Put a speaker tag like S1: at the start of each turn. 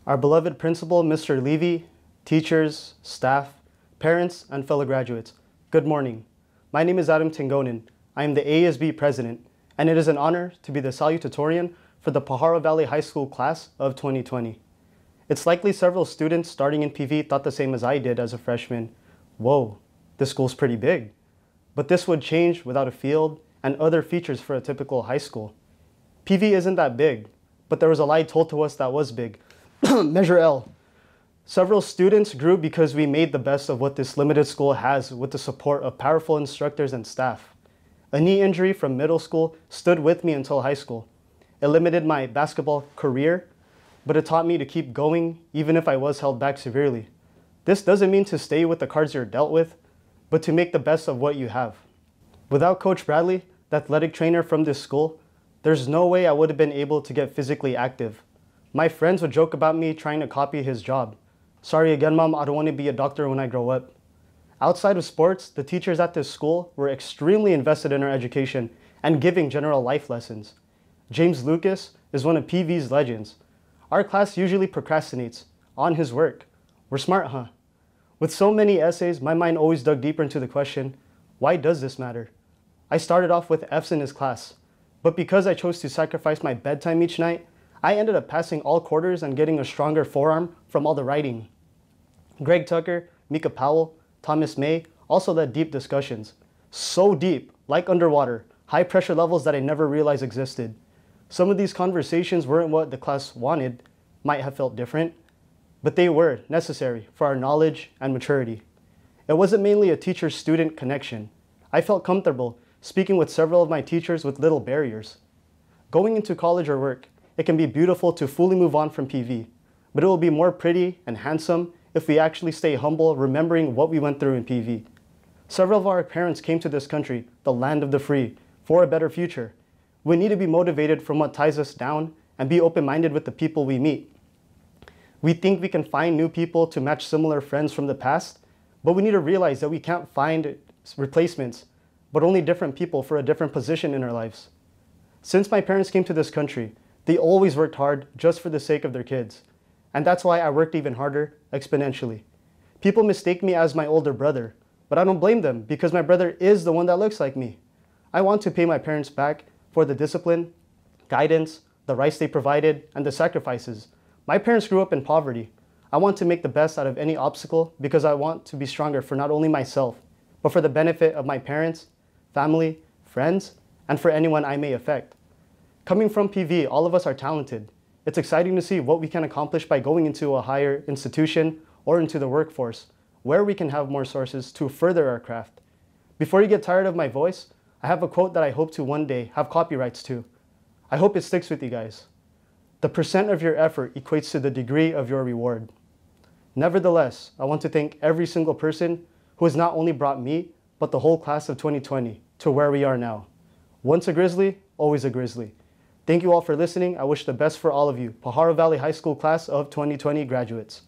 S1: Our beloved principal, Mr. Levy, teachers, staff, parents, and fellow graduates, good morning. My name is Tangonan. I am the ASB president, and it is an honor to be the Salutatorian for the Pajaro Valley High School class of 2020. It's likely several students starting in PV thought the same as I did as a freshman. Whoa, this school's pretty big. But this would change without a field and other features for a typical high school. PV isn't that big, but there was a lie told to us that was big. Measure L. Several students grew because we made the best of what this limited school has with the support of powerful instructors and staff. A knee injury from middle school stood with me until high school. It limited my basketball career, but it taught me to keep going even if I was held back severely. This doesn't mean to stay with the cards you're dealt with, but to make the best of what you have. Without Coach Bradley, the athletic trainer from this school, there's no way I would have been able to get physically active. My friends would joke about me trying to copy his job. Sorry again, Mom, I don't want to be a doctor when I grow up. Outside of sports, the teachers at this school were extremely invested in our education and giving general life lessons. James Lucas is one of PV's legends. Our class usually procrastinates on his work. We're smart, huh? With so many essays, my mind always dug deeper into the question, why does this matter? I started off with F's in his class, but because I chose to sacrifice my bedtime each night, I ended up passing all quarters and getting a stronger forearm from all the writing. Greg Tucker, Mika Powell, Thomas May also led deep discussions. So deep, like underwater, high pressure levels that I never realized existed. Some of these conversations weren't what the class wanted, might have felt different, but they were necessary for our knowledge and maturity. It wasn't mainly a teacher-student connection. I felt comfortable speaking with several of my teachers with little barriers. Going into college or work, it can be beautiful to fully move on from PV, but it will be more pretty and handsome if we actually stay humble, remembering what we went through in PV. Several of our parents came to this country, the land of the free, for a better future. We need to be motivated from what ties us down and be open-minded with the people we meet. We think we can find new people to match similar friends from the past, but we need to realize that we can't find replacements, but only different people for a different position in our lives. Since my parents came to this country, they always worked hard just for the sake of their kids. And that's why I worked even harder, exponentially. People mistake me as my older brother, but I don't blame them because my brother is the one that looks like me. I want to pay my parents back for the discipline, guidance, the rights they provided, and the sacrifices. My parents grew up in poverty. I want to make the best out of any obstacle because I want to be stronger for not only myself, but for the benefit of my parents, family, friends, and for anyone I may affect. Coming from PV, all of us are talented. It's exciting to see what we can accomplish by going into a higher institution or into the workforce, where we can have more sources to further our craft. Before you get tired of my voice, I have a quote that I hope to one day have copyrights to. I hope it sticks with you guys. The percent of your effort equates to the degree of your reward. Nevertheless, I want to thank every single person who has not only brought me, but the whole class of 2020 to where we are now. Once a Grizzly, always a Grizzly. Thank you all for listening. I wish the best for all of you, Pajaro Valley High School class of 2020 graduates.